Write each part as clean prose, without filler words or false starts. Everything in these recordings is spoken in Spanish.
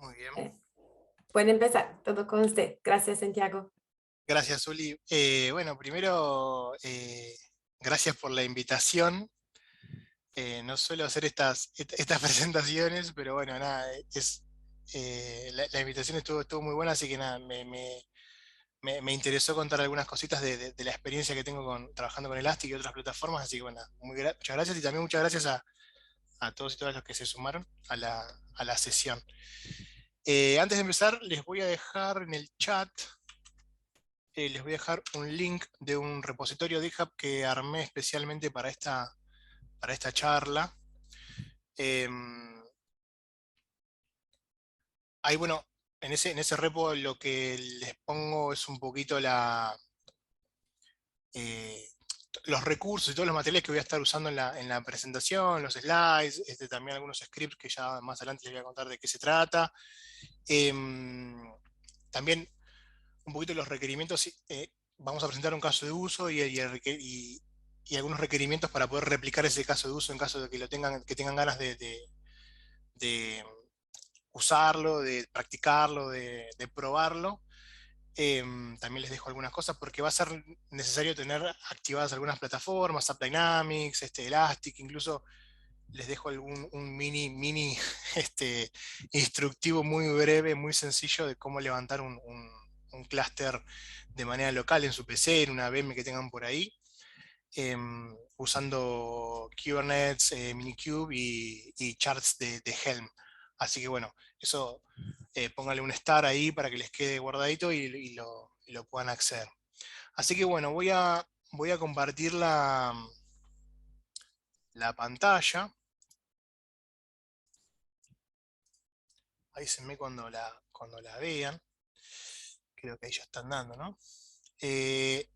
Muy bien. Eh, Puede empezar, todo con usted. Gracias, Santiago. Gracias, Uli. Bueno, primero, gracias por la invitación. No suelo hacer estas presentaciones, pero bueno, nada, la invitación estuvo muy buena, así que nada, me interesó contar algunas cositas de la experiencia que tengo trabajando con Elastic y otras plataformas, así que bueno, muchas gracias y también muchas gracias a todos y todas los que se sumaron a la sesión. Antes de empezar, les voy a dejar en el chat. Les voy a dejar un link de un repositorio de GitHub que armé especialmente para esta charla. Ahí, bueno, en ese repo lo que les pongo es un poquito eh, los recursos y todos los materiales que voy a estar usando en la presentación, los slides, también algunos scripts que ya más adelante les voy a contar de qué se trata. También un poquito los requerimientos. Vamos a presentar un caso de uso y algunos requerimientos para poder replicar ese caso de uso en caso de que que tengan ganas de usarlo, de practicarlo, de probarlo. También les dejo algunas cosas porque va a ser necesario tener activadas algunas plataformas, AppDynamics, Elastic, incluso les dejo un mini instructivo muy breve, muy sencillo de cómo levantar un clúster de manera local en su PC, en una VM que tengan por ahí, usando Kubernetes, Minikube y charts de Helm. Así que bueno, eso póngale un star ahí para que les quede guardadito y lo puedan acceder. Así que bueno, voy a compartir la pantalla. Avísenme cuando la vean. Creo que ahí ya están dando, ¿no? Eh,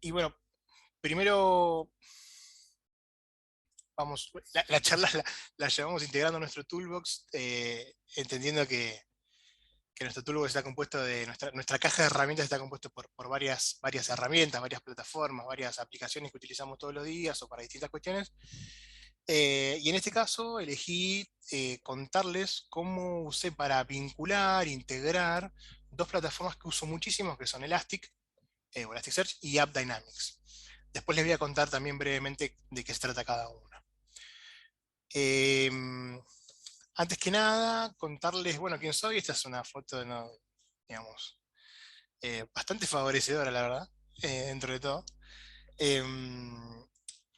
y bueno, primero vamos, la charla la llevamos integrando a nuestro toolbox, entendiendo que nuestro toolbox está compuesto nuestra caja de herramientas está compuesto por varias herramientas, varias plataformas, varias aplicaciones que utilizamos todos los días o para distintas cuestiones. Y en este caso elegí contarles cómo usé para vincular, integrar dos plataformas que uso muchísimo, que son Elastic, o Elasticsearch y AppDynamics. Después les voy a contar también brevemente de qué se trata cada una. Antes que nada, contarles, bueno, quién soy. Esta es una foto, no, digamos, bastante favorecedora, la verdad, dentro de todo.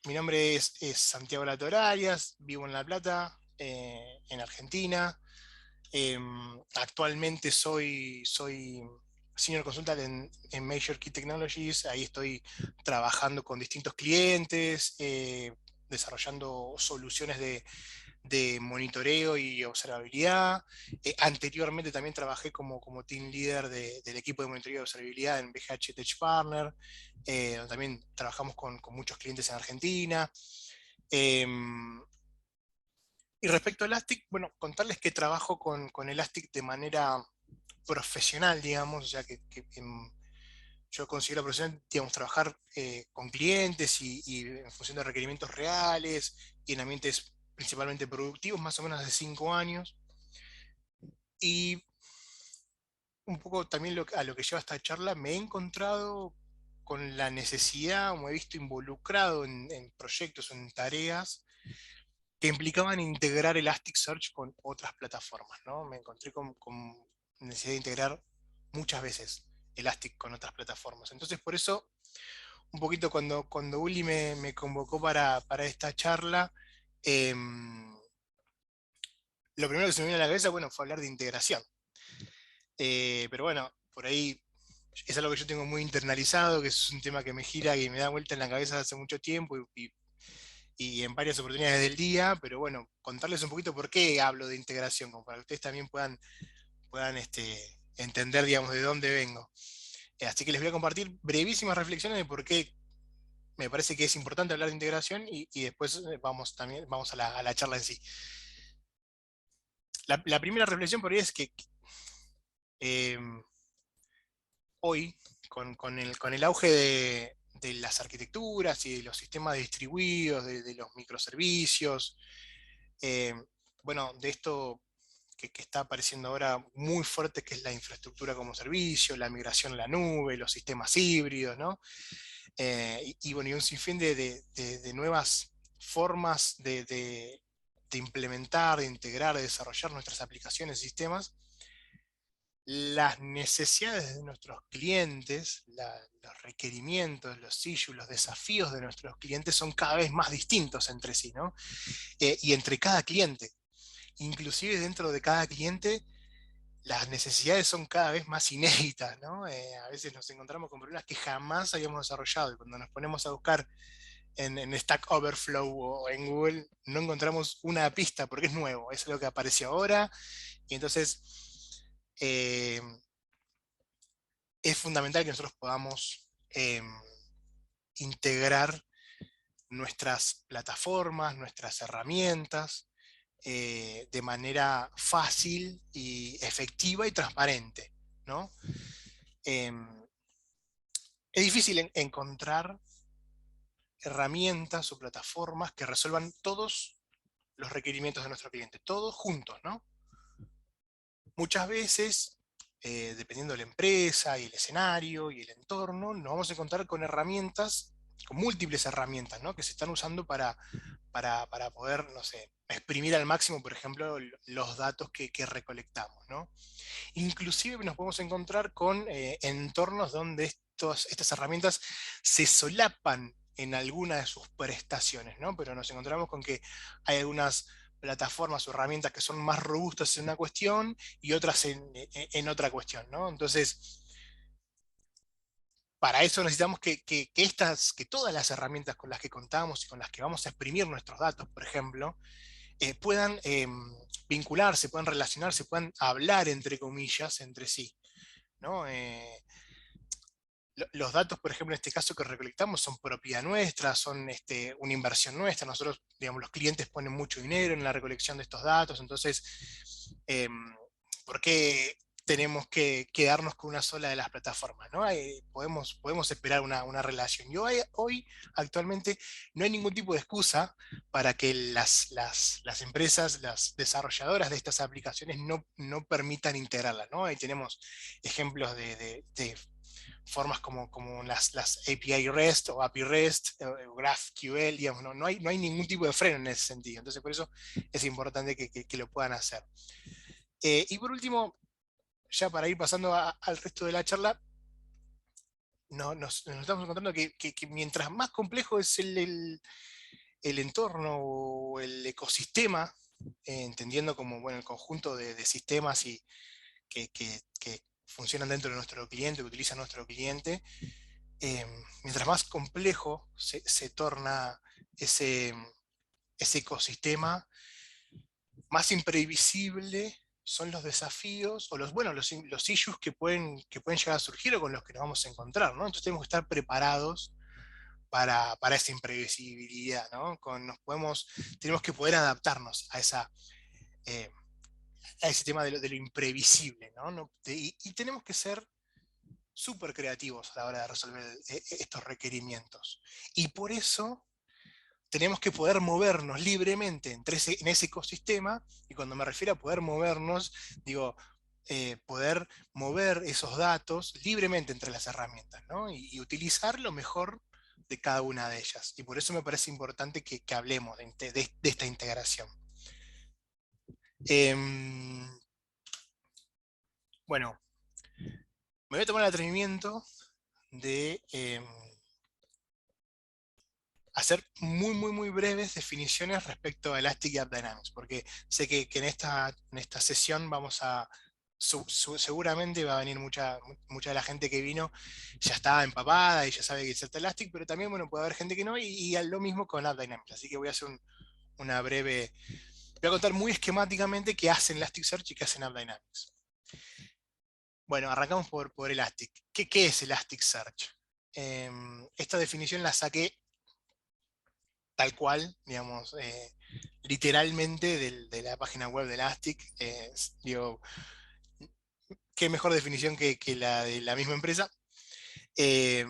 Mi nombre es Santiago Lator Arias, vivo en La Plata, en Argentina. Actualmente soy Senior Consultant en Major Key Technologies. Ahí estoy trabajando con distintos clientes, desarrollando soluciones de monitoreo y observabilidad. Anteriormente también trabajé como team leader del equipo de monitoreo y observabilidad en BGH Tech Partner, donde también trabajamos con muchos clientes en Argentina. Y respecto a Elastic, bueno, contarles que trabajo con Elastic de manera profesional, digamos, o sea yo considero profesional, digamos, trabajar con clientes y en función de requerimientos reales y en ambientes principalmente productivos, más o menos de 5 años. Y un poco también a lo que lleva esta charla, me he encontrado con la necesidad, o me he visto involucrado en proyectos, en tareas que implicaban integrar Elasticsearch con otras plataformas, ¿no? Me encontré con necesidad de integrar muchas veces Elastic con otras plataformas. Entonces, por eso, un poquito cuando Uli me convocó para esta charla, lo primero que se me vino a la cabeza, bueno, fue hablar de integración. Pero bueno, por ahí es algo que yo tengo muy internalizado, que es un tema que me gira y me da vuelta en la cabeza hace mucho tiempo y en varias oportunidades del día, pero bueno, contarles un poquito por qué hablo de integración, como para que ustedes también puedan entender, digamos, de dónde vengo. Así que les voy a compartir brevísimas reflexiones de por qué me parece que es importante hablar de integración y después vamos a la charla en sí. La primera reflexión por ahí es que eh, hoy, con el auge de las arquitecturas y de los sistemas distribuidos, de los microservicios, eh, bueno, de esto que está apareciendo ahora muy fuerte, que es la infraestructura como servicio, la migración a la nube, los sistemas híbridos, ¿no? Bueno, y un sinfín de nuevas formas de implementar, de integrar, de desarrollar nuestras aplicaciones y sistemas. Las necesidades de nuestros clientes, los requerimientos, los issues, los desafíos de nuestros clientes son cada vez más distintos entre sí, ¿no? Y entre cada cliente. Inclusive dentro de cada cliente, las necesidades son cada vez más inéditas, ¿no? A veces nos encontramos con problemas que jamás habíamos desarrollado, y cuando nos ponemos a buscar en Stack Overflow o en Google, no encontramos una pista porque es nuevo, es lo que apareció ahora, y entonces eh, es fundamental que nosotros podamos integrar nuestras plataformas, nuestras herramientas, de manera fácil y efectiva y transparente, ¿no? Eh, es difícil encontrar herramientas o plataformas que resuelvan todos los requerimientos de nuestro cliente, todos juntos, ¿no? Muchas veces, dependiendo de la empresa y el escenario y el entorno, nos vamos a encontrar con herramientas, con múltiples herramientas, ¿no? Que se están usando para poder, no sé, exprimir al máximo, por ejemplo, los datos que recolectamos, ¿no? Inclusive nos podemos encontrar con entornos donde estas herramientas se solapan en alguna de sus prestaciones, ¿no? Pero nos encontramos con que hay algunas plataformas o herramientas que son más robustas en una cuestión y otras en otra cuestión, ¿no? Entonces, para eso necesitamos que todas las herramientas con las que contamos y con las que vamos a exprimir nuestros datos, por ejemplo, puedan vincularse, puedan relacionarse, puedan hablar, entre comillas, entre sí, ¿no? Los datos, por ejemplo, en este caso que recolectamos son propiedad nuestra, son una inversión nuestra. Nosotros, digamos, los clientes ponen mucho dinero en la recolección de estos datos, entonces, ¿por qué tenemos que quedarnos con una sola de las plataformas? ¿No? Podemos esperar una relación. Y hoy, actualmente, no hay ningún tipo de excusa para que las empresas, las desarrolladoras de estas aplicaciones no permitan integrarlas, ¿no? Ahí tenemos ejemplos de formas como las API REST o API REST, GraphQL, digamos, no hay ningún tipo de freno en ese sentido. Entonces, por eso es importante que lo puedan hacer. Y por último, ya para ir pasando al resto de la charla, nos estamos encontrando que mientras más complejo es el entorno o el ecosistema, entendiendo como bueno, el conjunto de sistemas que funcionan dentro de nuestro cliente, que utiliza nuestro cliente, mientras más complejo se torna ese, ese ecosistema, más imprevisible son los desafíos o los issues que pueden llegar a surgir o con los que nos vamos a encontrar, ¿no? Entonces tenemos que estar preparados para esa imprevisibilidad, ¿no? Tenemos que poder adaptarnos eh, a ese tema de lo imprevisible, ¿no? Y tenemos que ser súper creativos a la hora de resolver estos requerimientos. Y por eso tenemos que poder movernos libremente en ese ecosistema, y cuando me refiero a poder movernos, digo, poder mover esos datos libremente entre las herramientas, ¿no? Y utilizar lo mejor de cada una de ellas. Y por eso me parece importante que hablemos de esta integración. Em, bueno, me voy a tomar el atrevimiento de hacer muy, muy, muy breves definiciones respecto a Elastic y AppDynamics, porque sé que en esta sesión seguramente va a venir mucha de la gente que vino, ya está empapada y ya sabe que es Elastic, pero también, bueno, puede haber gente que no, y lo mismo con AppDynamics. Así que voy a hacer una breve, voy a contar muy esquemáticamente qué hacen Elasticsearch y qué hacen AppDynamics. Bueno, arrancamos por Elastic. ¿Qué es Elasticsearch? Esta definición la saqué tal cual, digamos, literalmente de la página web de Elastic. Digo, qué mejor definición que la de la misma empresa. Eh,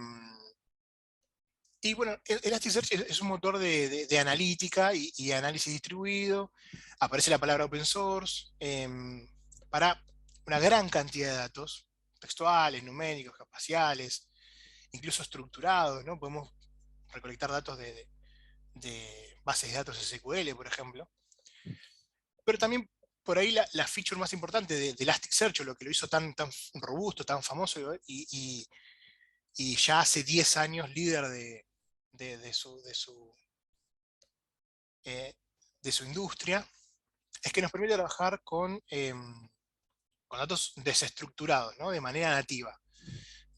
Y bueno, Elasticsearch es un motor de analítica y análisis distribuido. Aparece la palabra open source para una gran cantidad de datos, textuales, numéricos, espaciales, incluso estructurados, ¿no? Podemos recolectar datos de bases de datos SQL, por ejemplo. Pero también por ahí la feature más importante de Elasticsearch, o lo que lo hizo tan robusto, tan famoso, y ya hace 10 años líder de, de su, de su eh, de su industria, es que nos permite trabajar con datos desestructurados, ¿no? De manera nativa,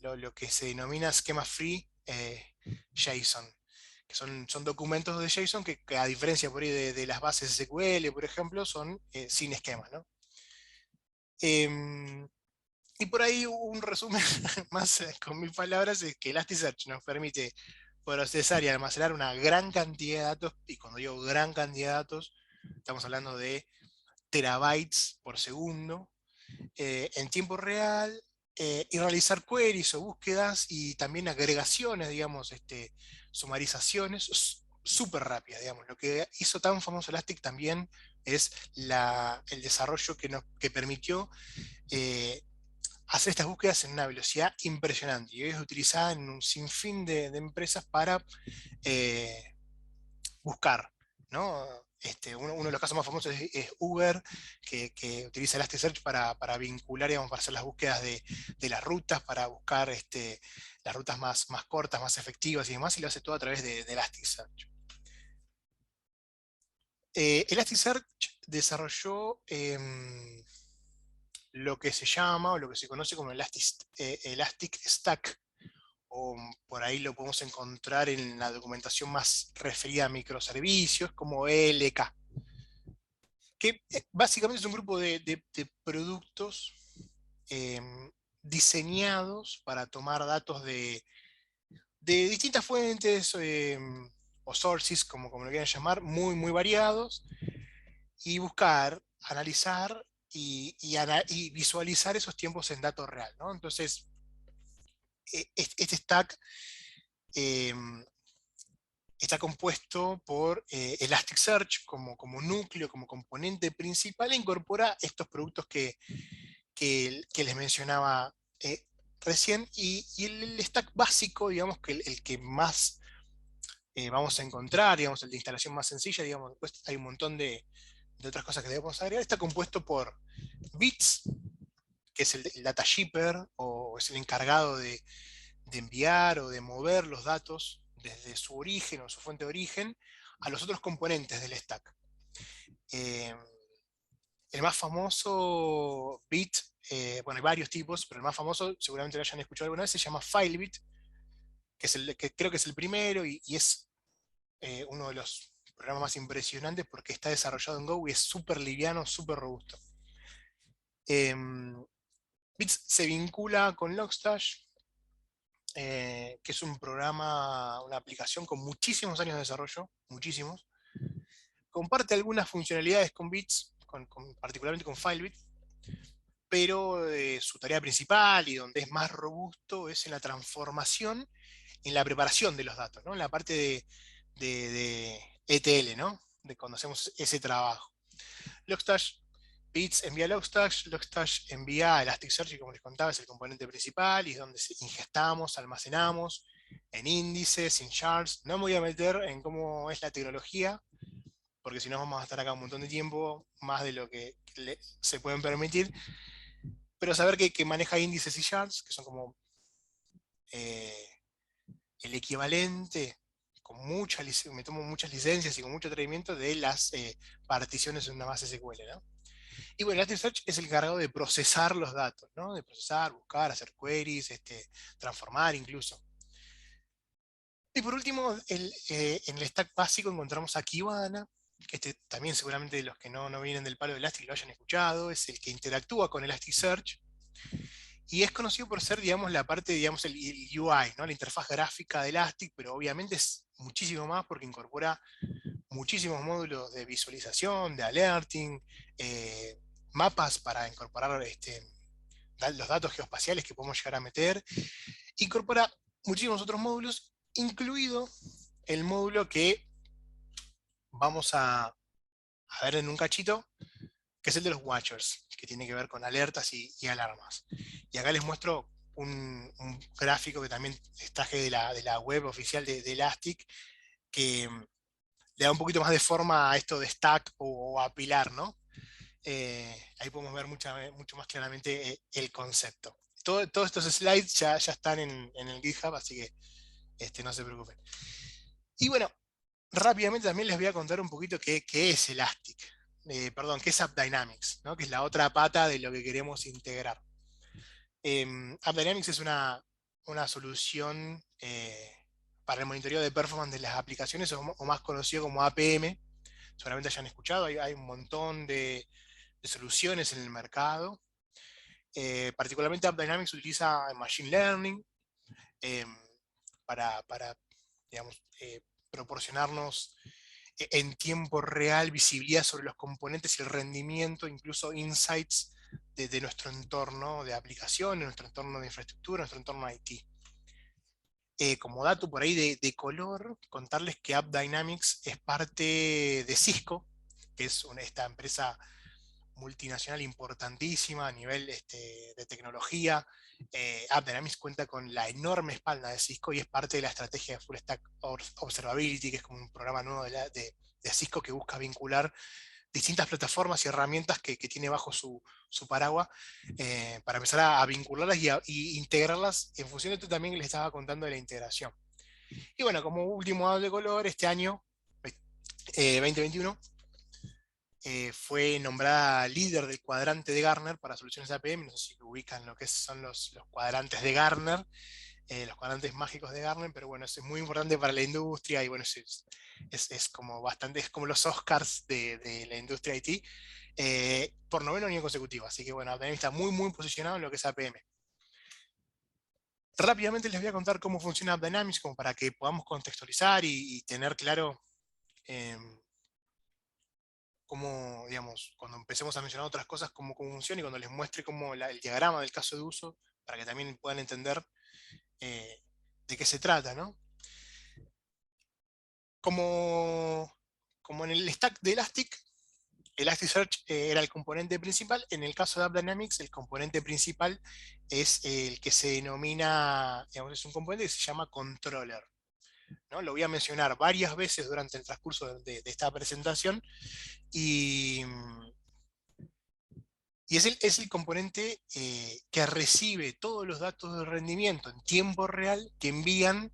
lo que se denomina esquema free JSON, que son documentos de JSON que a diferencia por ahí de las bases SQL, por ejemplo, son sin esquemas, ¿no? Em, y por ahí un resumen más con mil palabras es que Elasticsearch nos permite procesar y almacenar una gran cantidad de datos, y cuando digo gran cantidad de datos, estamos hablando de terabytes por segundo, en tiempo real, y realizar queries o búsquedas y también agregaciones, digamos, sumarizaciones súper rápidas, digamos. Lo que hizo tan famoso Elastic también es el desarrollo que permitió eh, hacer estas búsquedas en una velocidad impresionante, y hoy es utilizada en un sinfín de empresas para eh, buscar, ¿no? Uno de los casos más famosos es Uber, que utiliza Elasticsearch para vincular, digamos, para hacer las búsquedas de las rutas, para buscar las rutas más cortas, más efectivas y demás, y lo hace todo a través de Elasticsearch. Elasticsearch desarrolló lo que se llama, o lo que se conoce como Elastic Stack, o por ahí lo podemos encontrar en la documentación más referida a microservicios, como ELK, que básicamente es un grupo de productos eh, diseñados para tomar datos de distintas fuentes o sources, como lo quieran llamar, muy variados, y buscar, analizar y visualizar esos tiempos en datos real, ¿no? Entonces, este stack eh, está compuesto por Elasticsearch como núcleo, como componente principal, e incorpora estos productos que les mencionaba recién, y el stack básico, digamos, que el que más vamos a encontrar, digamos, el de instalación más sencilla, digamos, después hay un montón de otras cosas que debemos agregar, está compuesto por Bits, que es el data shipper, o es el encargado de enviar o de mover los datos desde su origen o su fuente de origen a los otros componentes del stack. Eh, el más famoso bit, bueno, hay varios tipos, pero el más famoso, seguramente lo hayan escuchado alguna vez, se llama FileBit, que creo que es el primero, y es uno de los programas más impresionantes porque está desarrollado en Go y es súper liviano, súper robusto. Eh, Bits se vincula con Logstash, que es un programa, una aplicación con muchísimos años de desarrollo, muchísimos. Comparte algunas funcionalidades con Bits, particularmente con FileBit, pero su tarea principal y donde es más robusto es en la transformación, en la preparación de los datos, ¿no? En la parte de ETL, ¿no? De cuando hacemos ese trabajo. Logstash, Bits envía Logstash, Logstash envía Elasticsearch, y como les contaba, es el componente principal y es donde ingestamos, almacenamos en índices, en shards. No me voy a meter en cómo es la tecnología, porque si no vamos a estar acá un montón de tiempo, más de lo que se pueden permitir, pero saber que maneja índices y shards, que son como eh, el equivalente, me tomo muchas licencias y con mucho atrevimiento, de las particiones en una base SQL, ¿no? Y bueno, Elasticsearch es el encargado de procesar los datos, ¿no? De procesar, buscar, hacer queries, transformar incluso. Y por último, en el stack básico encontramos a Kibana, que también seguramente los que no vienen del palo de Elastic lo hayan escuchado, es el que interactúa con Elasticsearch, y es conocido por ser, digamos, la parte, digamos, el UI, ¿no? La interfaz gráfica de Elastic, pero obviamente es muchísimo más porque incorpora muchísimos módulos de visualización, de alerting, mapas para incorporar los datos geoespaciales que podemos llegar a meter. Incorpora muchísimos otros módulos, incluido el módulo que vamos a ver en un cachito, que es el de los Watchers, que tiene que ver con alertas y alarmas. Y acá les muestro un gráfico que también extraje de la web oficial de Elastic, que le da un poquito más de forma a esto de stack o apilar, ¿no? Ahí podemos ver mucho más claramente el concepto. Todos estos slides ya están en el GitHub, así que no se preocupen. Y bueno, rápidamente también les voy a contar un poquito qué es Elastic. Perdón, qué es AppDynamics, ¿no? Que es la otra pata de lo que queremos integrar. AppDynamics es una solución para el monitoreo de performance de las aplicaciones, o más conocido como APM. Seguramente hayan escuchado, hay un montón de soluciones en el mercado. Particularmente AppDynamics utiliza Machine Learning eh, para digamos, proporcionarnos en tiempo real visibilidad sobre los componentes y el rendimiento, incluso insights de nuestro entorno de aplicación, de nuestro entorno de infraestructura, nuestro entorno IT. Como dato por ahí de color, contarles que AppDynamics es parte de Cisco, que es esta empresa multinacional importantísima a nivel de tecnología. AppDynamics cuenta con la enorme espalda de Cisco y es parte de la estrategia de Full Stack Observability, que es como un programa nuevo de Cisco que busca vincular distintas plataformas y herramientas que tiene bajo su paraguas, para empezar a vincularlas y integrarlas en función de esto también que les estaba contando de la integración. Y bueno, como último dato de color, este año, 2021, fue nombrada líder del cuadrante de Gartner para soluciones APM. No sé si ubican lo que son los cuadrantes de Gartner, los cuadrantes mágicos de Gartner, pero bueno, eso es muy importante para la industria y bueno, es como bastante, es como los Oscars de la industria IT, por noveno año consecutivo. Así que bueno, APM está muy posicionado en lo que es APM. Rápidamente les voy a contar cómo funciona AppDynamics, como para que podamos contextualizar y tener claro eh, cómo, digamos, cuando empecemos a mencionar otras cosas, cómo funciona, y cuando les muestre el diagrama del caso de uso, para que también puedan entender eh, de qué se trata, ¿no? Como en el stack de Elastic, Elasticsearch era el componente principal. En el caso de AppDynamics, el componente principal es el que se denomina, digamos, es un componente que se llama controller, ¿no? Lo voy a mencionar varias veces durante el transcurso de esta presentación, y, es el componente que recibe todos los datos de rendimiento en tiempo real que envían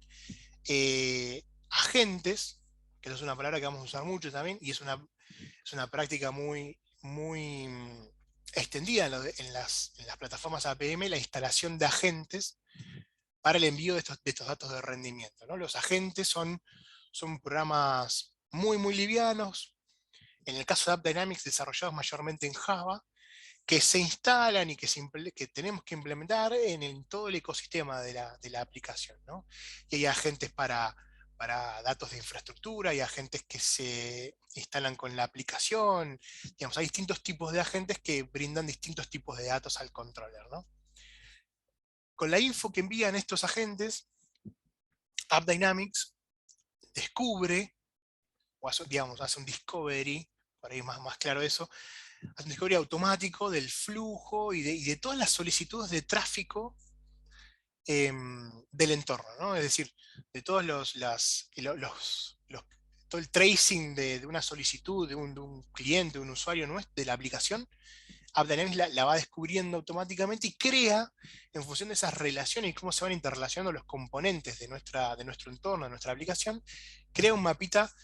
agentes, que eso es una palabra que vamos a usar mucho también, y es una práctica muy extendida en las plataformas APM, la instalación de agentes para el envío de estos datos de rendimiento, ¿no? Los agentes son programas muy livianos, en el caso de AppDynamics desarrollados mayormente en Java, que se instalan y que tenemos que implementar en todo el ecosistema de la aplicación, ¿no? Y hay agentes para datos de infraestructura, hay agentes que se instalan con la aplicación, digamos, hay distintos tipos de agentes que brindan distintos tipos de datos al controller, ¿no? Con la info que envían estos agentes, AppDynamics descubre, o digamos, hace un discovery, por ahí más claro eso, hace un discovery automático del flujo y de todas las solicitudes de tráfico del entorno, ¿no? Es decir, de todos todo el tracing de una solicitud de un cliente, de un usuario nuestro, de la aplicación. AppDynamics la va descubriendo automáticamente y crea, en función de esas relaciones y cómo se van interrelacionando los componentes de nuestro entorno, de nuestra aplicación, crea un mapita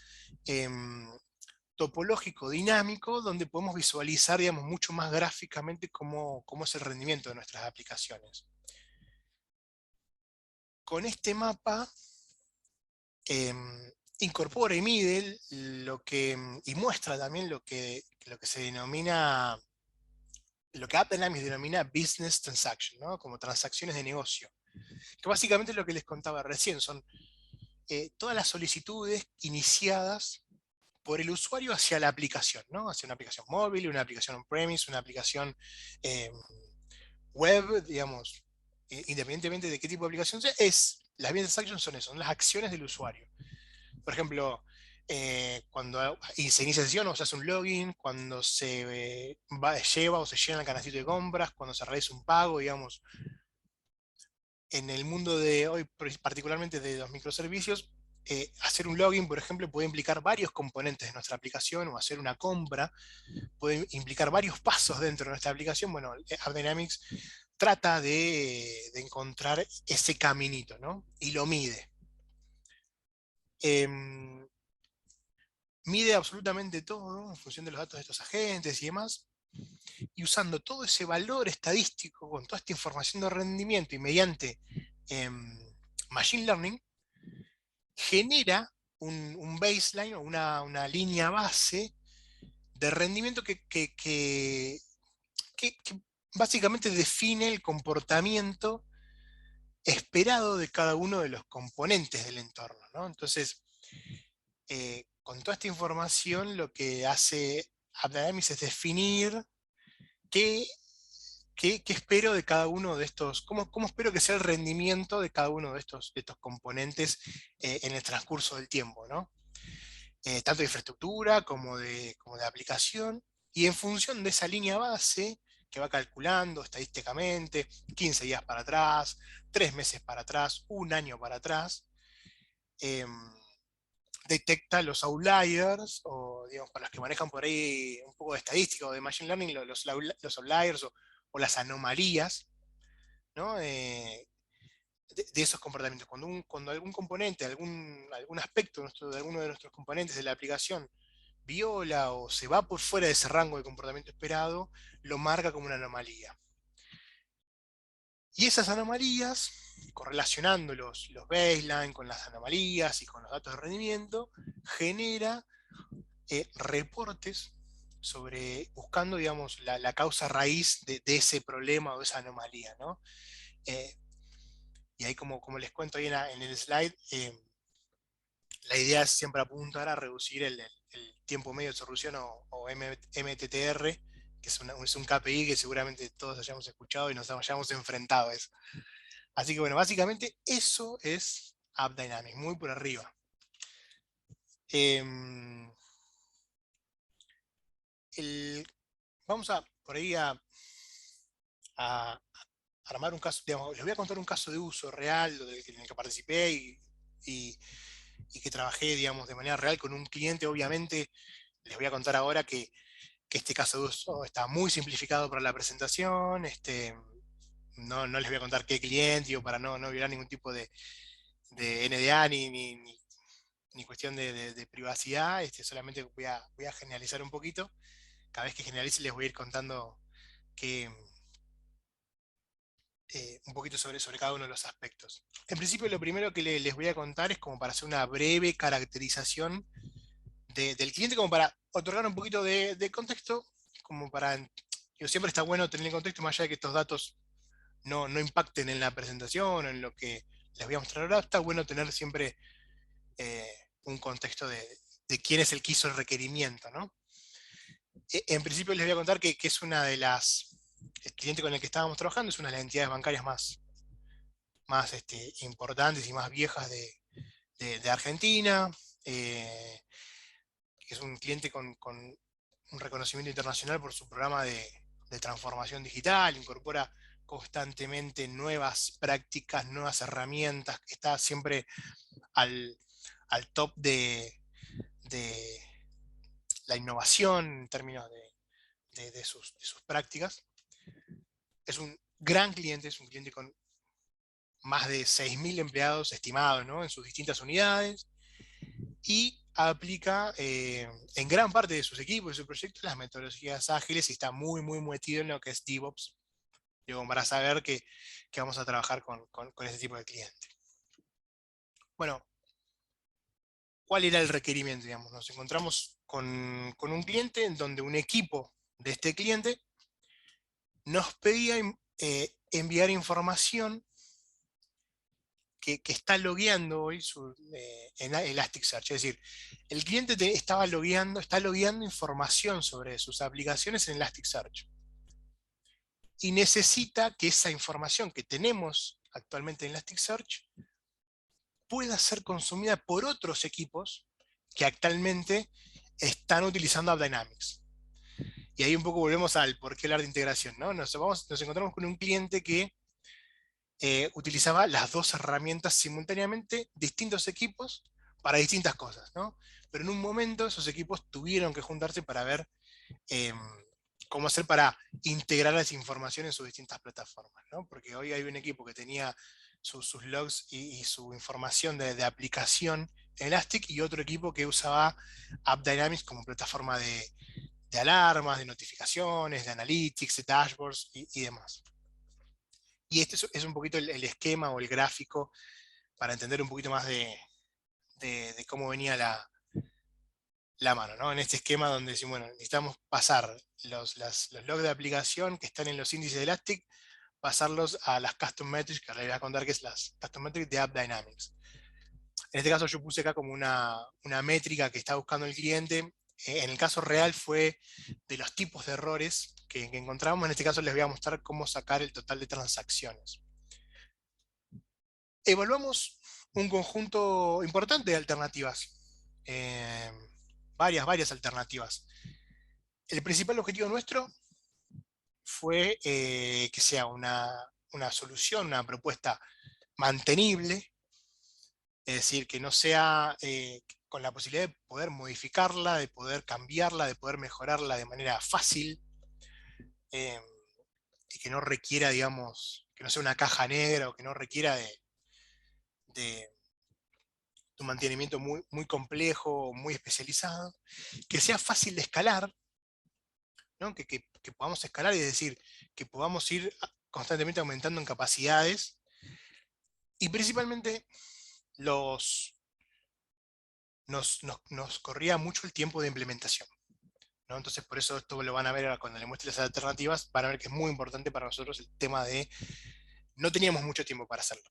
topológico dinámico donde podemos visualizar, digamos, mucho más gráficamente cómo es el rendimiento de nuestras aplicaciones. Con este mapa incorpora y mide y muestra también lo que se denomina, lo que AppDynamics denomina business transaction, ¿no? Como transacciones de negocio. Que básicamente es lo que les contaba recién, son todas las solicitudes iniciadas por el usuario hacia la aplicación, ¿no? Hacia una aplicación móvil, una aplicación on-premise, una aplicación web, digamos, independientemente de qué tipo de aplicación sea, es Las business actions son eso, son las acciones del usuario. Por ejemplo, cuando se inicia sesión o se hace un login, cuando se lleva o se llena el canastito de compras, cuando se realiza un pago, digamos. En el mundo de hoy, particularmente de los microservicios, hacer un login, por ejemplo, puede implicar varios componentes de nuestra aplicación, o hacer una compra puede implicar varios pasos dentro de nuestra aplicación. Bueno, AppDynamics trata de encontrar ese caminito, ¿no? Y lo mide. Em, Mide absolutamente todo en función de los datos de estos agentes y demás, y usando todo ese valor estadístico con toda esta información de rendimiento y mediante Machine Learning, genera un baseline o una línea base de rendimiento que básicamente define el comportamiento esperado de cada uno de los componentes del entorno, ¿no? Entonces, con toda esta información, lo que hace AppDynamics es definir qué, qué espero de cada uno de estos, cómo espero que sea el rendimiento de cada uno de estos componentes en el transcurso del tiempo, ¿no? Tanto de infraestructura como de aplicación, y en función de esa línea base que va calculando estadísticamente, 15 días para atrás, 3 meses para atrás, un año para atrás, eh, detecta los outliers, o digamos, para los que manejan por ahí un poco de estadística o de machine learning, los outliers o las anomalías, ¿no? De esos comportamientos. Cuando algún componente, algún aspecto de alguno de nuestros componentes de la aplicación viola o se va por fuera de ese rango de comportamiento esperado, lo marca como una anomalía. Y esas anomalías, correlacionando los baseline con las anomalías y con los datos de rendimiento, genera reportes buscando, digamos, la causa raíz de ese problema o de esa anomalía, ¿no? Eh, y ahí, como les cuento ahí en el slide, la idea es siempre apuntar a reducir el tiempo medio de solución o MTTR, que es un KPI que seguramente todos hayamos escuchado y nos hayamos enfrentado a eso. Así que bueno, básicamente eso es AppDynamics, muy por arriba. Em, Vamos por ahí a armar un caso, digamos, les voy a contar un caso de uso real en el que participé y- y que trabajé, digamos, de manera real con un cliente. Obviamente les voy a contar ahora que este caso de uso está muy simplificado para la presentación. No les voy a contar qué cliente, o para no violar ningún tipo de NDA ni cuestión de privacidad. Solamente voy a generalizar un poquito. Cada vez que generalice les voy a ir contando que, un poquito sobre cada uno de los aspectos. En principio, lo primero que les voy a contar es como para hacer una breve caracterización del cliente, como para otorgar un poquito de contexto, como para, siempre está bueno tener el contexto, más allá de que estos datos no impacten en la presentación o en lo que les voy a mostrar ahora. Está bueno tener siempre eh, un contexto de quién es el que hizo el requerimiento, ¿no? En principio les voy a contar que es el cliente con el que estábamos trabajando es una de las entidades bancarias más importantes y más viejas de Argentina. eh, es un cliente con un reconocimiento internacional por su programa de transformación digital, incorpora constantemente nuevas prácticas, nuevas herramientas, está siempre al, al top de la innovación en términos de sus prácticas. Es un gran cliente, es un cliente con más de 6.000 empleados estimados, ¿no?, en sus distintas unidades, y aplica en gran parte de sus equipos y sus proyectos las metodologías ágiles, y está muy metido en lo que es DevOps, digo, para saber que vamos a trabajar con ese tipo de cliente. Bueno, ¿cuál era el requerimiento? Digamos, nos encontramos con un cliente en donde un equipo de este cliente nos pedía enviar información que está logueando hoy en Elasticsearch. Es decir, el cliente está logueando información sobre sus aplicaciones en Elasticsearch. Y necesita que esa información que tenemos actualmente en Elasticsearch pueda ser consumida por otros equipos que actualmente están utilizando AppDynamics. Y ahí un poco volvemos al por qué hablar de integración, ¿no? Nos encontramos con un cliente que utilizaba las dos herramientas simultáneamente, distintos equipos, para distintas cosas, ¿no? Pero en un momento esos equipos tuvieron que juntarse para ver eh, cómo hacer para integrar esa información en sus distintas plataformas, ¿no? Porque hoy hay un equipo que tenía sus logs y su información de aplicación en Elastic, y otro equipo que usaba AppDynamics como plataforma de alarmas, de notificaciones, de analytics, de dashboards y demás. Y este es un poquito el esquema o el gráfico para entender un poquito más de cómo venía la mano, ¿no? En este esquema donde decimos, bueno, necesitamos pasar los logs de aplicación que están en los índices de Elastic, pasarlos a las Custom Metrics, que ahora les voy a contar que es las Custom Metrics de AppDynamics. En este caso yo puse acá como una métrica que está buscando el cliente. En el caso real fue de los tipos de errores que encontramos. En este caso les voy a mostrar cómo sacar el total de transacciones. Evaluamos un conjunto importante de alternativas. Eh, varias alternativas. El principal objetivo nuestro fue que sea una solución, una propuesta mantenible, es decir, que no sea con la posibilidad de poder modificarla, de poder cambiarla, de poder mejorarla de manera fácil, eh, y que no requiera, digamos, que no sea una caja negra o que no requiera de un mantenimiento muy complejo, muy especializado, que sea fácil de escalar, ¿no? Que podamos escalar, es decir, que podamos ir constantemente aumentando en capacidades, y principalmente los, nos corría mucho el tiempo de implementación, ¿no? Entonces, por eso esto lo van a ver cuando le muestre las alternativas, van a ver que es muy importante para nosotros el tema de no teníamos mucho tiempo para hacerlo.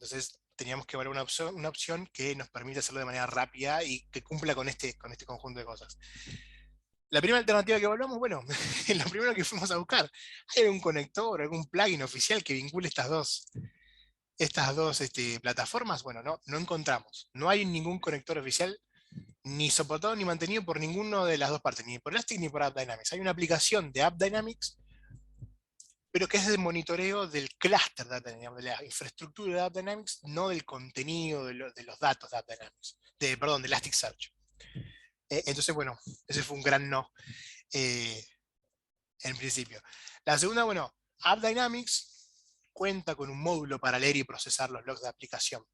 Entonces, teníamos que evaluar una opción que nos permita hacerlo de manera rápida y que cumpla con este conjunto de cosas. La primera alternativa que evaluamos, bueno, lo primero que fuimos a buscar, ¿hay algún conector, algún plugin oficial que vincule estas dos plataformas? Bueno, no encontramos. No hay ningún conector oficial ni soportado ni mantenido por ninguna de las dos partes, ni por Elastic ni por AppDynamics. Hay una aplicación de AppDynamics, pero que es de monitoreo del clúster de AppDynamics, de la infraestructura de AppDynamics, no del contenido de los datos de AppDynamics, perdón, de Elasticsearch. Entonces, bueno, ese fue un gran no eh, en principio. La segunda, bueno, AppDynamics cuenta con un módulo para leer y procesar los logs de aplicación.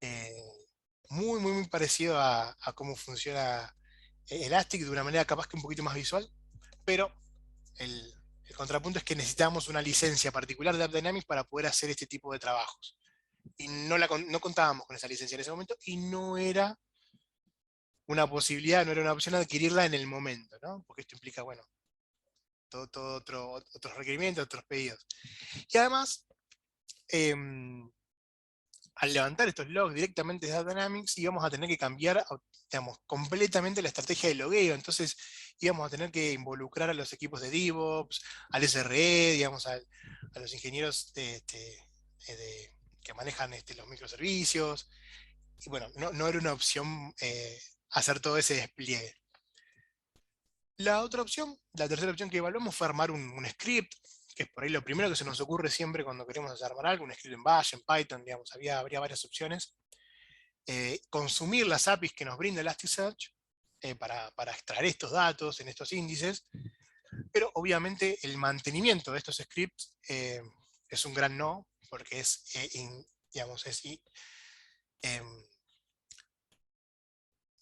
Eh, muy parecido a cómo funciona Elastic, de una manera capaz que un poquito más visual, pero el, el contrapunto es que necesitábamos una licencia particular de AppDynamics para poder hacer este tipo de trabajos. Y no contábamos con esa licencia en ese momento, y no era una posibilidad, no era una opción adquirirla en el momento, ¿no? Porque esto implica, bueno, otros requerimientos, otros pedidos. Y además, al levantar estos logs directamente de AppDynamics, íbamos a tener que cambiar, digamos, completamente la estrategia de logueo. Entonces íbamos a tener que involucrar a los equipos de DevOps, al SRE, digamos, a los ingenieros que manejan los microservicios. Y bueno, no era una opción hacer todo ese despliegue. La otra opción, la tercera opción que evaluamos, fue armar un script, que es por ahí lo primero que se nos ocurre siempre cuando queremos armar algo, un script en Bash, en Python, digamos, habría varias opciones. Consumir las APIs que nos brinda Elasticsearch para extraer estos datos en estos índices, pero obviamente el mantenimiento de estos scripts es un gran no, porque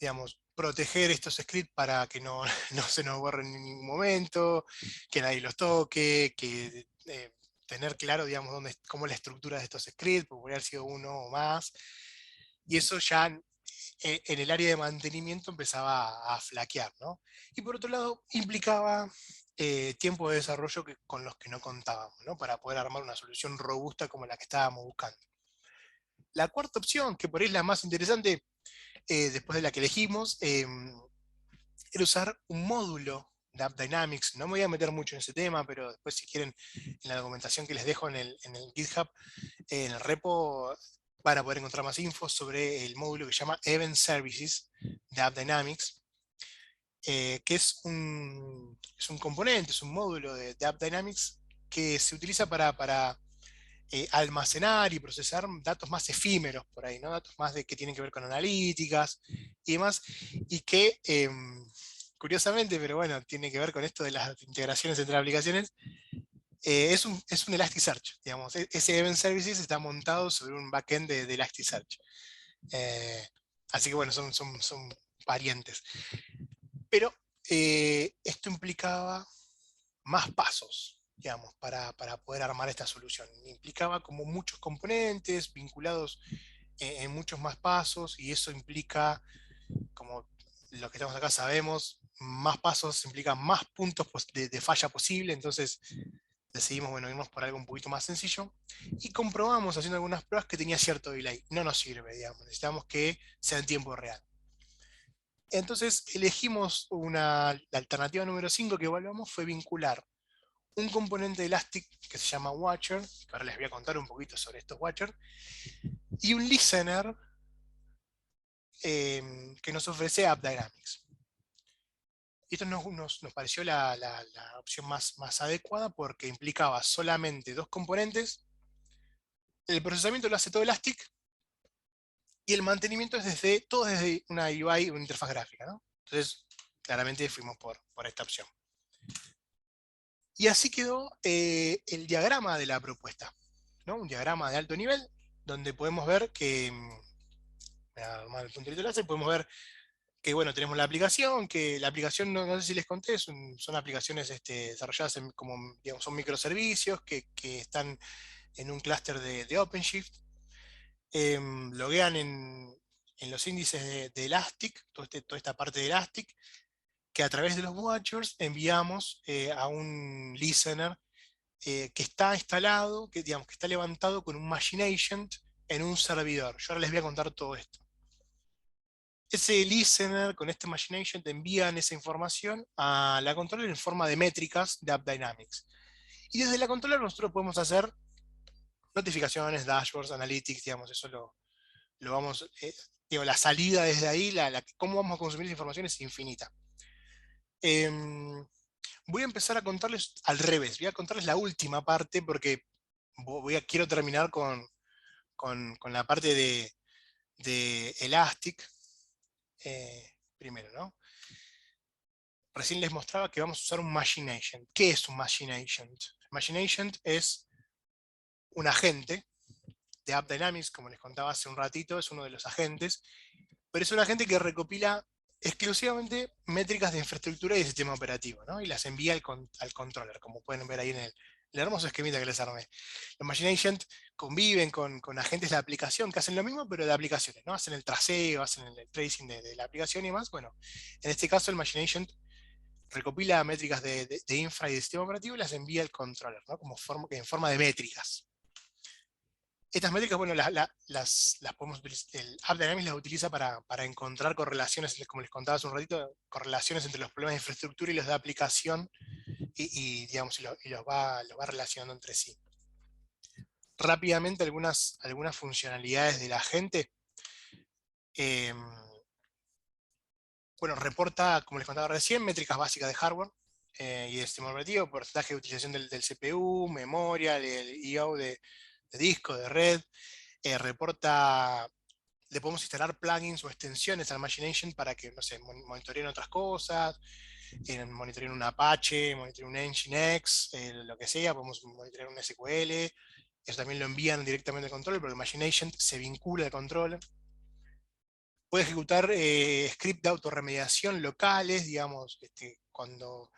digamos, proteger estos scripts para que no, no se nos borren en ningún momento, que nadie los toque, que tener claro, digamos, cómo es la estructura de estos scripts, porque podría haber sido uno o más, y eso ya en el área de mantenimiento empezaba a flaquear, ¿no? Y por otro lado, implicaba tiempo de desarrollo con los que no contábamos, ¿no? Para poder armar una solución robusta como la que estábamos buscando. La cuarta opción, que por ahí es la más interesante, después de la que elegimos, era usar un módulo de AppDynamics. No me voy a meter mucho en ese tema, pero después si quieren, en la documentación que les dejo en el GitHub, en el repo, para poder encontrar más info sobre el módulo que se llama Event Services de AppDynamics, que es un componente, es un módulo de AppDynamics que se utiliza para almacenar y procesar datos más efímeros por ahí, ¿no? Datos más que tienen que ver con analíticas y demás, y que, curiosamente, pero bueno, tiene que ver con esto de las integraciones entre aplicaciones, es un Elasticsearch, digamos. Ese Event Services está montado sobre un backend de Elasticsearch. Eh, Así que bueno, son parientes. Pero esto implicaba más pasos, digamos, para poder armar esta solución. Implicaba como muchos componentes vinculados en muchos más pasos, y eso implica, como los que estamos acá sabemos, más pasos implica más puntos de falla posible. Entonces decidimos, bueno, irnos por algo un poquito más sencillo, y comprobamos haciendo algunas pruebas que tenía cierto delay. No nos sirve, digamos, necesitamos que sea en tiempo real. Entonces elegimos la alternativa número 5 que evaluamos fue vincular un componente de Elastic que se llama Watcher, que ahora les voy a contar un poquito sobre estos Watcher, y un listener que nos ofrece AppDynamics. Y esto nos pareció la opción más adecuada, porque implicaba solamente dos componentes, el procesamiento lo hace todo Elastic, y el mantenimiento es todo desde una UI, una interfaz gráfica, ¿no? Entonces, claramente fuimos por esta opción. Y así quedó el diagrama de la propuesta, ¿no? Un diagrama de alto nivel, donde podemos ver que, el punterito láser, podemos ver que, bueno, tenemos la aplicación, que la aplicación, no sé si les conté, son aplicaciones desarrolladas como, digamos, son microservicios que están en un clúster de OpenShift. Loguean en los índices de Elastic, toda esta parte de Elastic, que a través de los watchers enviamos a un listener que está instalado, digamos, que está levantado con un machine agent en un servidor. Yo ahora les voy a contar todo esto. Ese listener con este machine agent envían esa información a la controller en forma de métricas de AppDynamics. Y desde la controller nosotros podemos hacer notificaciones, dashboards, analytics, digamos, eso lo vamos, digo, la salida desde ahí, cómo vamos a consumir esa información es infinita. Voy a empezar a contarles al revés, voy a contarles la última parte, porque quiero terminar con la parte de Elastic primero, ¿no? Recién les mostraba que vamos a usar un Machine Agent. ¿Qué es un Machine Agent? Machine Agent es un agente de AppDynamics, como les contaba hace un ratito, es uno de los agentes, pero es un agente que recopila exclusivamente métricas de infraestructura y de sistema operativo, ¿no? Y las envía al controller, como pueden ver ahí en el hermoso esquemita que les armé. Los Machine Agent conviven con agentes de aplicación que hacen lo mismo, pero de aplicaciones, ¿no? Hacen el traceo, hacen el tracing de la aplicación y más. Bueno, en este caso el Machine Agent recopila métricas de infra y de sistema operativo y las envía al controller, ¿no? En forma de métricas. Estas métricas, bueno, las podemos utilizar, el AppDynamics las utiliza para encontrar correlaciones, como les contaba hace un ratito, correlaciones entre los problemas de infraestructura y los de aplicación, digamos, los va relacionando entre sí. Rápidamente, algunas funcionalidades de la gente. Bueno, reporta, como les contaba recién, métricas básicas de hardware y de sistema operativo, porcentaje de utilización del CPU, memoria, el I/O de disco, de red. Reporta, le podemos instalar plugins o extensiones al Machine Agent para que, no sé, monitoreen otras cosas, monitoreen un Apache, monitoreen un Nginx, lo que sea, podemos monitorear un SQL. Eso también lo envían directamente al controller, porque el Machine Agent se vincula al controller. Puede ejecutar scripts de autorremediación locales, digamos, cuando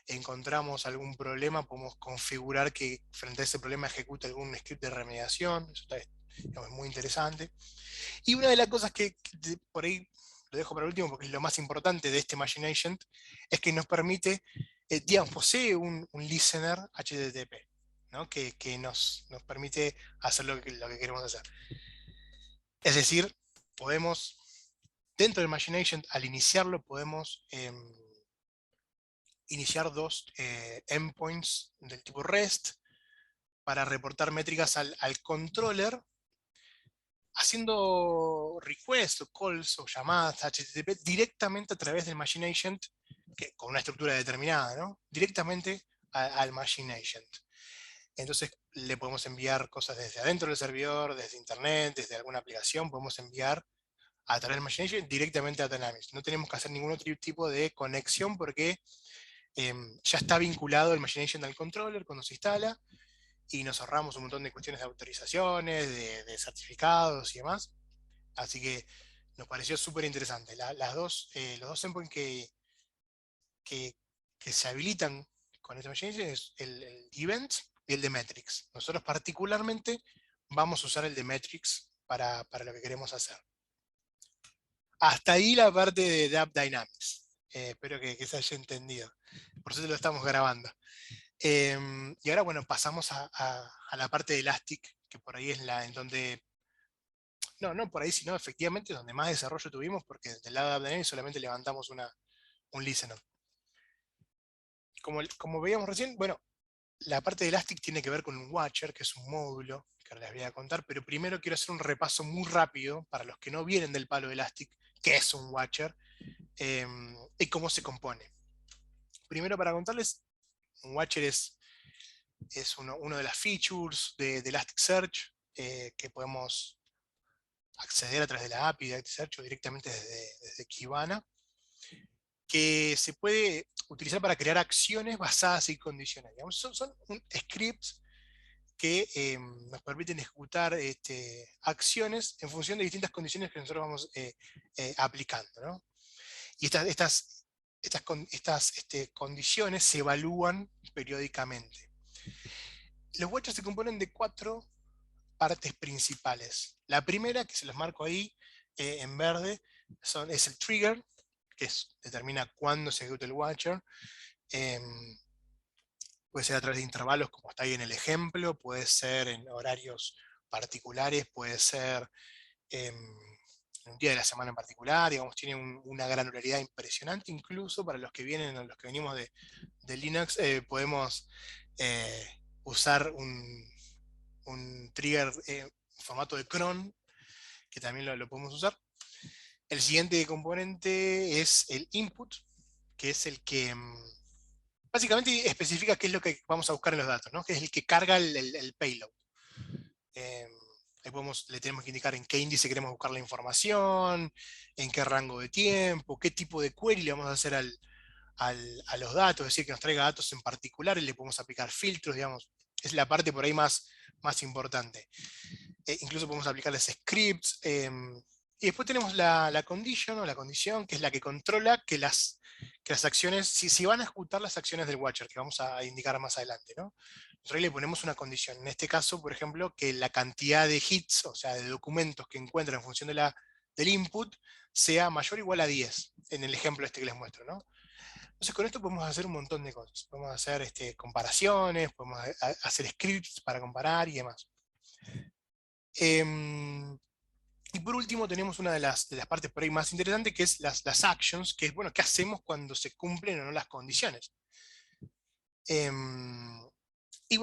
encontramos algún problema, podemos configurar que frente a ese problema ejecute algún script de remediación. Eso está, digamos, muy interesante. Y una de las cosas que por ahí lo dejo para último, porque es lo más importante de este Machine Agent, es que nos permite, digamos, posee un listener HTTP, ¿no? que nos permite hacer lo que queremos hacer. Es decir, podemos, dentro del Machine Agent, al iniciarlo, podemos iniciar dos endpoints del tipo REST para reportar métricas al controller, haciendo requests o calls o llamadas HTTP directamente a través del Machine Agent, con una estructura determinada, ¿no? Directamente al Machine Agent. Entonces le podemos enviar cosas desde adentro del servidor, desde internet, desde alguna aplicación, podemos enviar a través del Machine Agent directamente a Dynamics. No tenemos que hacer ningún otro tipo de conexión porque ya está vinculado el Machine Agent al controller cuando se instala, y nos ahorramos un montón de cuestiones de autorizaciones, de certificados y demás. Así que nos pareció súper interesante. Los dos endpoints que, que se habilitan con este Machine Agent es el Event y el de Metrics. Nosotros particularmente vamos a usar el de Metrics para lo que queremos hacer. Hasta ahí la parte de App Dynamics. Espero que se haya entendido. Por eso lo estamos grabando. Y ahora, bueno, pasamos a la parte de Elastic, que por ahí es en donde... No por ahí, sino efectivamente donde más desarrollo tuvimos, porque del lado de App Dynamics solamente levantamos un listener. Como veíamos recién, bueno, la parte de Elastic tiene que ver con un Watcher, que es un módulo que ahora les voy a contar, pero primero quiero hacer un repaso muy rápido para los que no vienen del palo de Elastic, qué es un Watcher y cómo se compone. Primero, para contarles, un Watcher es uno de las features de Elasticsearch que podemos acceder a través de la API de Elasticsearch o directamente desde Kibana, que se puede utilizar para crear acciones basadas en condiciones. Digamos, son scripts que nos permiten ejecutar acciones en función de distintas condiciones que nosotros vamos aplicando, ¿no? Y estas condiciones se evalúan periódicamente. Los watchers se componen de 4 partes principales. La primera, que se los marco ahí en verde, es el trigger, que determina cuándo se ejecuta el watcher. Puede ser a través de intervalos, como está ahí en el ejemplo, puede ser en horarios particulares, puede ser en un día de la semana en particular, digamos, tiene una granularidad impresionante, incluso para los que venimos de Linux, podemos usar un trigger en formato de cron, que también lo podemos usar. El siguiente componente es el input, que es el que básicamente especifica qué es lo que vamos a buscar en los datos, ¿no? Que es el que carga el payload. Ahí le tenemos que indicar en qué índice queremos buscar la información, en qué rango de tiempo, qué tipo de query le vamos a hacer a los datos, es decir, que nos traiga datos en particular y le podemos aplicar filtros, digamos. Es la parte por ahí más importante. Incluso podemos aplicarles scripts. Y después tenemos la condition o la condición, que es la que controla que las acciones, si van a ejecutar las acciones del watcher, que vamos a indicar más adelante, ¿no? Nosotros le ponemos una condición. En este caso, por ejemplo, que la cantidad de hits, o sea, de documentos que encuentra en función del input, sea mayor o igual a 10, en el ejemplo este que les muestro, ¿no? Entonces con esto podemos hacer un montón de cosas. Podemos hacer comparaciones, podemos hacer scripts para comparar y demás. Y por último tenemos una de las partes por ahí más interesantes, que es las actions, que es, bueno, ¿qué hacemos cuando se cumplen o no las condiciones? Y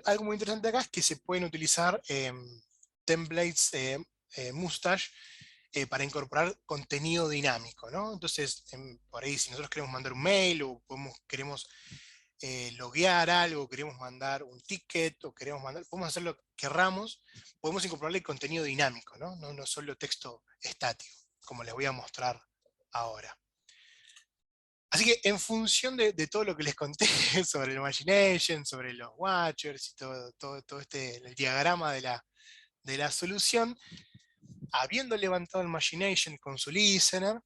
algo muy interesante acá es que se pueden utilizar templates Mustache para incorporar contenido dinámico, ¿no? Entonces, por ahí si nosotros queremos mandar un mail o queremos loguear algo, queremos mandar un ticket o podemos hacer lo que querramos, podemos incorporarle contenido dinámico, ¿no? No solo texto estático, como les voy a mostrar ahora. Así que en función de todo lo que les conté sobre el Machine Agent, sobre los Watchers y todo el diagrama de la solución, habiendo levantado el Machine Agent con su listener,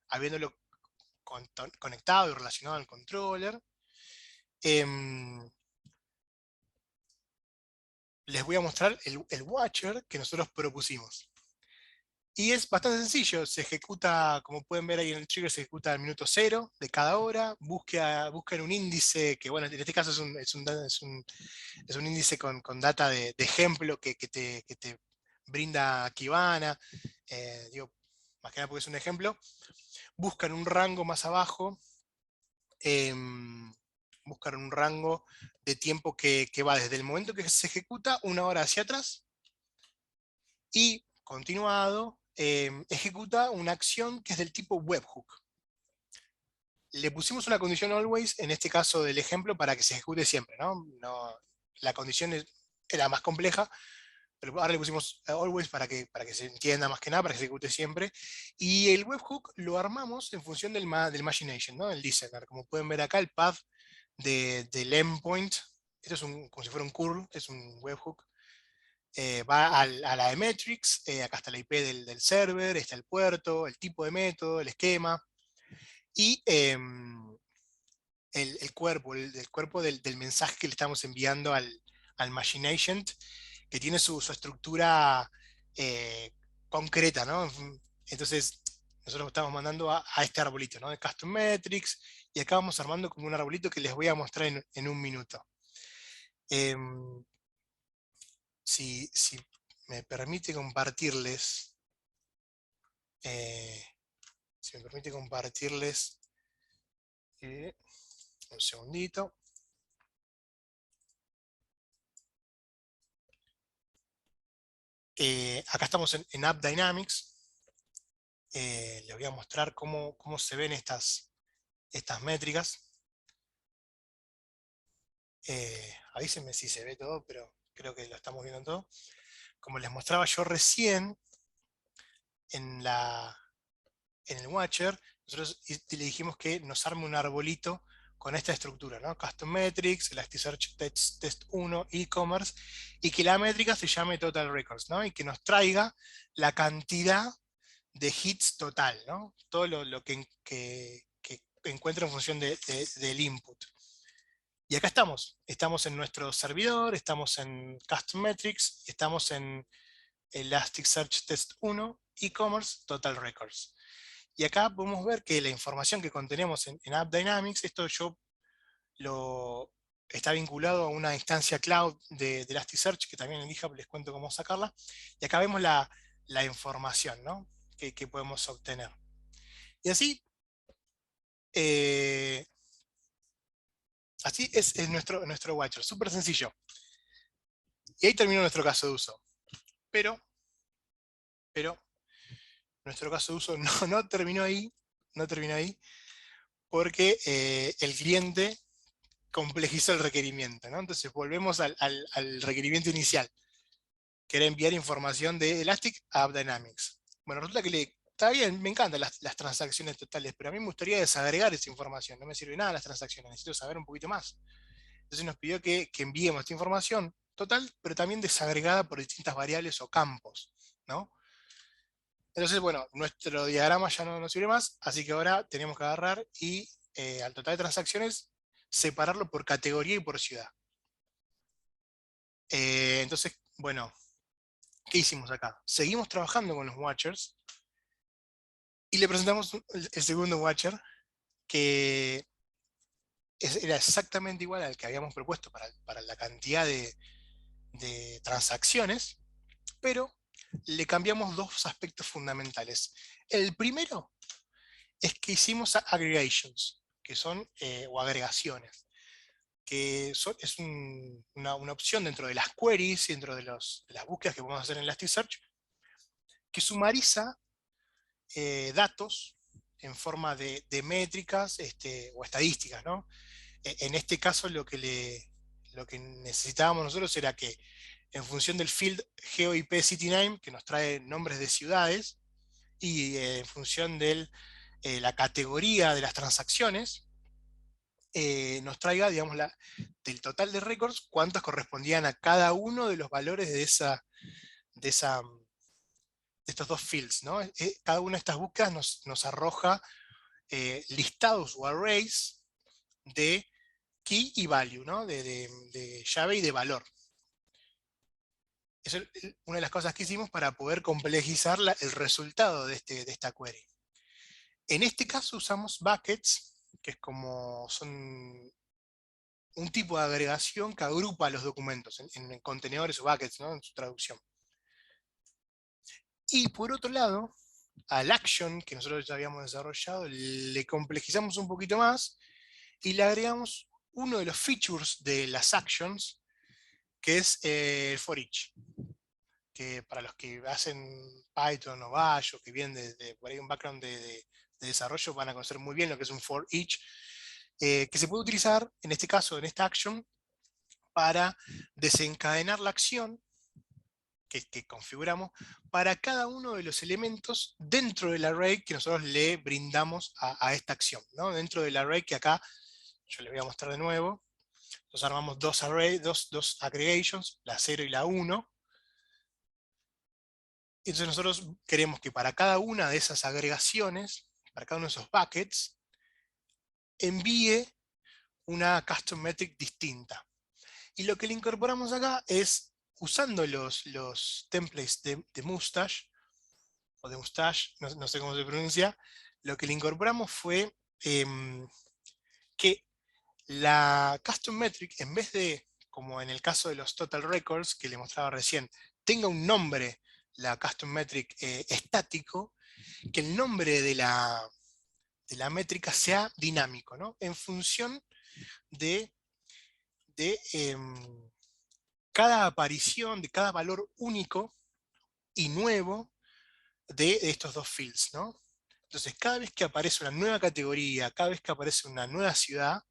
habiéndolo conectado y relacionado al controller, les voy a mostrar el Watcher que nosotros propusimos. Y es bastante sencillo, se ejecuta, como pueden ver ahí en el trigger, se ejecuta al minuto 0 de cada hora, busca en un índice, que bueno, en este caso es un índice con data de ejemplo que te brinda Kibana, digo, más que nada porque es un ejemplo, buscan un rango más abajo, buscan un rango de tiempo que va desde el momento que se ejecuta 1 hora hacia atrás, y continuado, ejecuta una acción que es del tipo webhook. Le pusimos una condición always, en este caso del ejemplo, para que se ejecute siempre, ¿no? La condición era más compleja, pero ahora le pusimos always para que se entienda más que nada, para que se ejecute siempre. Y el webhook lo armamos en función del machine agent, ¿no? Del listener. Como pueden ver acá, el path del endpoint, esto es como si fuera un curl, es un webhook. Va a la de metrics, acá está la IP del server, está el puerto, el tipo de método, el esquema, y el cuerpo, el cuerpo del mensaje que le estamos enviando al machine agent, que tiene su estructura concreta, ¿no? Entonces, nosotros estamos mandando a este arbolito, ¿no? De custom metrics, y acá vamos armando como un arbolito que les voy a mostrar en un minuto. Si me permite compartirles, eh, si me permite compartirles, un segundito. Acá estamos en App Dynamics. Les voy a mostrar cómo se ven estas métricas. Avísenme si se ve todo, pero creo que lo estamos viendo todo. Como les mostraba yo recién, en el Watcher, nosotros le dijimos que nos arme un arbolito con esta estructura, ¿no? Custom Metrics, Elasticsearch Test 1, e-commerce, y que la métrica se llame Total Records, ¿no? Y que nos traiga la cantidad de hits total, ¿no? Todo lo que encuentra en función del input. Y acá estamos en nuestro servidor, estamos en Custom Metrics, estamos en Elasticsearch Test 1, e-commerce, Total Records. Y acá podemos ver que la información que contenemos en App Dynamics, esto está vinculado a una instancia cloud de Elasticsearch, que también en GitHub les cuento cómo sacarla. Y acá vemos la información, ¿no? que podemos obtener. Y así es nuestro Watcher, súper sencillo. Y ahí terminó nuestro caso de uso. Pero nuestro caso de uso no terminó ahí, porque el cliente complejizó el requerimiento, ¿no? Entonces volvemos al requerimiento inicial, que era enviar información de Elastic a AppDynamics. Bueno, resulta que está bien, me encantan las transacciones totales, pero a mí me gustaría desagregar esa información, no me sirve nada las transacciones, necesito saber un poquito más. Entonces nos pidió que enviemos esta información total, pero también desagregada por distintas variables o campos, ¿no? Entonces, bueno, nuestro diagrama ya no nos sirve más, así que ahora tenemos que agarrar y al total de transacciones separarlo por categoría y por ciudad. Entonces, bueno, ¿qué hicimos acá? Seguimos trabajando con los watchers y le presentamos el segundo watcher, que era exactamente igual al que habíamos propuesto para la cantidad de transacciones, pero le cambiamos dos aspectos fundamentales. El primero es que hicimos aggregations, que son, o agregaciones, que es una opción dentro de las queries, dentro de las búsquedas que podemos hacer en Elasticsearch, que sumariza datos en forma de métricas o estadísticas, ¿no? En este caso lo que necesitábamos nosotros era que en función del field GeoIP CityName, que nos trae nombres de ciudades, y en función de la categoría de las transacciones, nos traiga, digamos, del total de récords, cuántas correspondían a cada uno de los valores de estos dos fields, ¿no? Cada una de estas búsquedas nos arroja listados o arrays de key y value, ¿no? De llave y de valor. Eso es una de las cosas que hicimos para poder complejizar el resultado de esta query. En este caso usamos buckets, que son un tipo de agregación que agrupa los documentos en contenedores o buckets, ¿no? En su traducción. Y por otro lado, al action que nosotros ya habíamos desarrollado, le complejizamos un poquito más y le agregamos uno de los features de las actions, que es el for each. que para los que hacen Python o Bash o que vienen de por ahí un background de desarrollo van a conocer muy bien lo que es un for each, que se puede utilizar, en este caso, en esta action, para desencadenar la acción que configuramos para cada uno de los elementos dentro del array que nosotros le brindamos a esta acción, ¿no? Dentro del array que acá, yo les voy a mostrar de nuevo, nos armamos dos arrays, dos aggregations, la 0 y la 1. Entonces nosotros queremos que para cada una de esas agregaciones, para cada uno de esos buckets, envíe una custom metric distinta. Y lo que le incorporamos acá es, usando los templates de Mustache, o de Mustache, no sé cómo se pronuncia, lo que le incorporamos fue que la custom metric, en vez de, como en el caso de los total records que le mostraba recién, tenga un nombre, la custom metric estático, que el nombre de la métrica sea dinámico, ¿no? En función de cada aparición, de cada valor único y nuevo de estos dos fields, ¿no? Entonces, cada vez que aparece una nueva categoría, cada vez que aparece una nueva ciudad,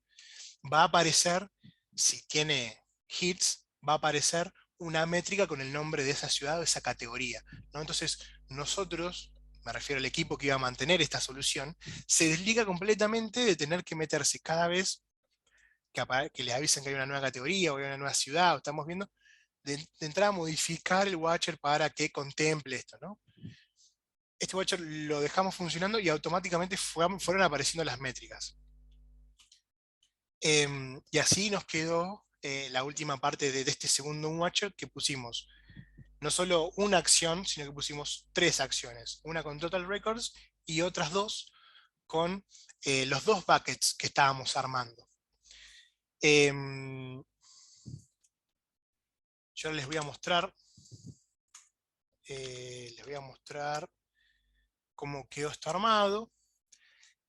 va a aparecer, si tiene hits, va a aparecer una métrica con el nombre de esa ciudad o esa categoría, ¿no? Entonces, nosotros, me refiero al equipo que iba a mantener esta solución, se desliga completamente de tener que meterse cada vez que le avisen que hay una nueva categoría o hay una nueva ciudad, o estamos viendo, de entrada a modificar el watcher para que contemple esto, ¿no? Este watcher lo dejamos funcionando y automáticamente fueron apareciendo las métricas. Y así nos quedó la última parte de este segundo watcher, que pusimos no solo una acción, sino que pusimos tres acciones. Una con total records y otras dos con los dos buckets que estábamos armando. Yo les voy a mostrar cómo quedó esto armado.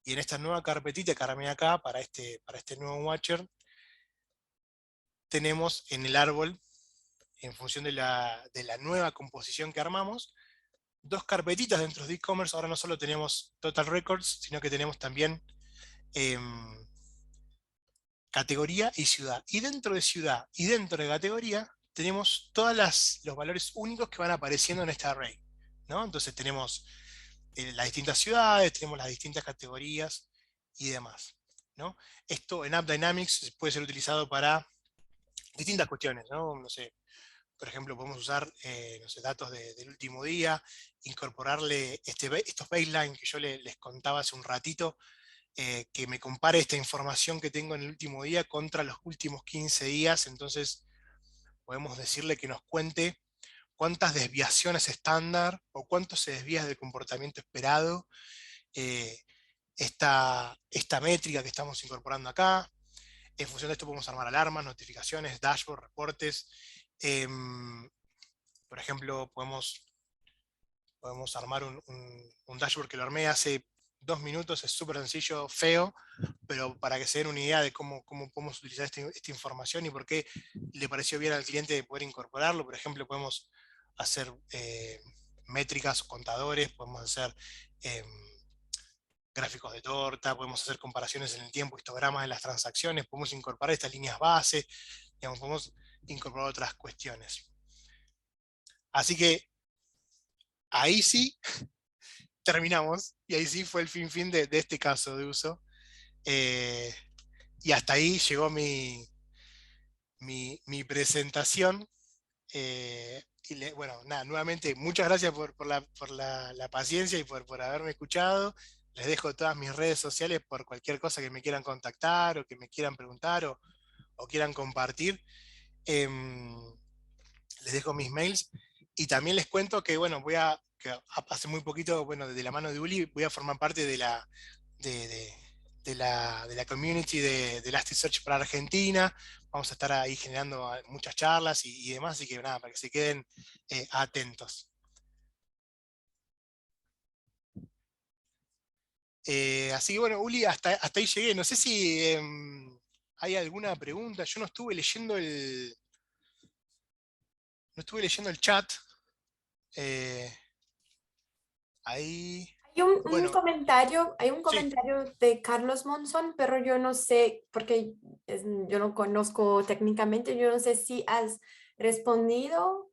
Y en esta nueva carpetita que armé acá para este nuevo watcher, tenemos en el árbol, en función de la nueva composición que armamos, dos carpetitas dentro de e-commerce. Ahora no solo tenemos Total Records, sino que tenemos también categoría y ciudad. Y dentro de ciudad y dentro de categoría tenemos todos los valores únicos que van apareciendo en este array, ¿no? Entonces tenemos las distintas ciudades, tenemos las distintas categorías y demás, ¿no? Esto en AppDynamics puede ser utilizado para distintas cuestiones, ¿no? No sé, por ejemplo, podemos usar no sé, datos del último día, incorporarle estos baseline que yo les contaba hace un ratito, que me compare esta información que tengo en el último día contra los últimos 15 días. Entonces podemos decirle que nos cuente cuántas desviaciones estándar o cuánto se desvía del comportamiento esperado eh, esta métrica que estamos incorporando acá. En función de esto podemos armar alarmas, notificaciones, dashboard, reportes. Por ejemplo, podemos armar un dashboard que lo armé hace 2 minutos, es súper sencillo, feo, pero para que se den una idea de cómo podemos utilizar esta información y por qué le pareció bien al cliente de poder incorporarlo. Por ejemplo, podemos hacer métricas o contadores, podemos hacer gráficos de torta, podemos hacer comparaciones en el tiempo, histogramas de las transacciones, podemos incorporar estas líneas base, digamos, podemos incorporar otras cuestiones. Así que ahí sí terminamos, y ahí sí fue el fin de este caso de uso. Y hasta ahí llegó mi presentación. Bueno, nada, nuevamente muchas gracias por la paciencia y por haberme escuchado. Les dejo todas mis redes sociales por cualquier cosa que me quieran contactar o que me quieran preguntar o quieran compartir. Les dejo mis mails y también les cuento que, bueno, que hace muy poquito, bueno, de la mano de Uli, voy a formar parte de la community de Elasticsearch para Argentina. Vamos a estar ahí generando muchas charlas y demás, así que nada, para que se queden atentos. Así que bueno, Uli, hasta ahí llegué. No sé si hay alguna pregunta. Yo no estuve leyendo el chat. Eh, ahí, Un bueno, comentario, hay un sí. comentario de Carlos Monzón, pero yo no sé, porque yo no conozco técnicamente, yo no sé si has respondido.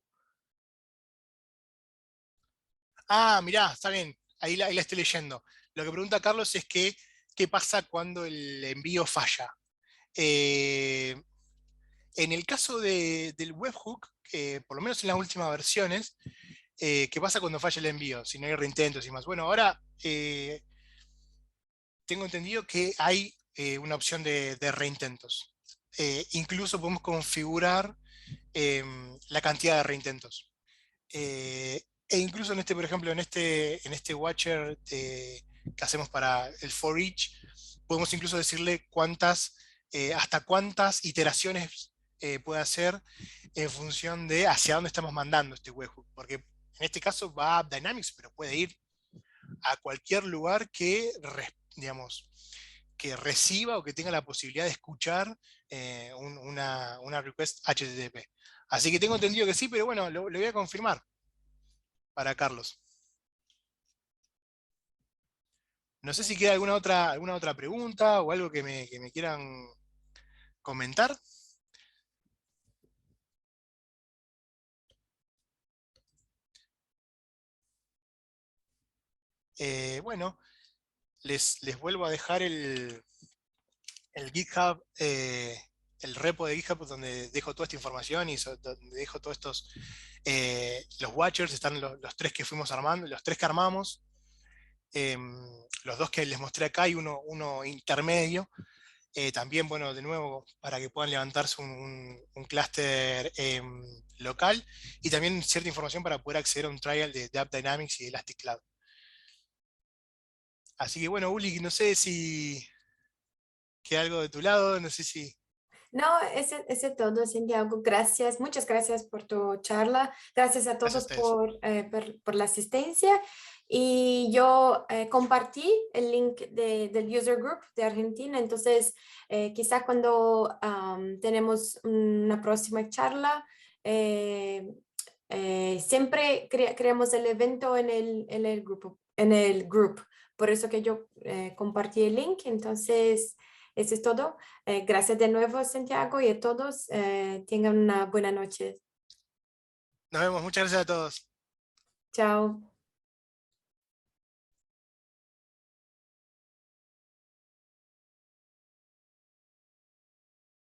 Ah, mirá, está bien, ahí la estoy leyendo. Lo que pregunta Carlos es que, ¿qué pasa cuando el envío falla? Eh, en el caso del webhook, por lo menos en las últimas versiones, ¿qué pasa cuando falla el envío? Si no hay reintentos y más. Bueno, ahora tengo entendido que hay una opción de reintentos. Incluso podemos configurar la cantidad de reintentos. E incluso en este, por ejemplo, en este watcher que hacemos para el for each, podemos incluso decirle hasta cuántas iteraciones puede hacer en función de hacia dónde estamos mandando este webhook. Porque en este caso va a AppDynamics, pero puede ir a cualquier lugar digamos, que reciba o que tenga la posibilidad de escuchar una request HTTP. Así que tengo entendido que sí, pero bueno, lo voy a confirmar para Carlos. No sé si queda alguna otra pregunta o algo que me quieran comentar. Bueno, les vuelvo a dejar el GitHub, el repo de GitHub donde dejo toda esta información y donde dejo todos los watchers, están los tres que fuimos armando, los tres que armamos, los dos que les mostré acá y uno intermedio. También, bueno, de nuevo, para que puedan levantarse un clúster local y también cierta información para poder acceder a un trial de AppDynamics y de Elastic Cloud. Así que bueno, Uli, no sé si queda algo de tu lado, no sé si... No, ese todo, Santiago. Gracias, muchas gracias por tu charla. Gracias a Gracias a todos ustedes. por la asistencia. Y yo compartí el link del user group de Argentina. Entonces, quizá cuando tenemos una próxima charla, siempre creamos el evento en el grupo, en el group. Por eso que yo compartí el link. Entonces, eso es todo. Gracias de nuevo, Santiago, y a todos. Tengan una buena noche. Nos vemos, muchas gracias a todos. Chao.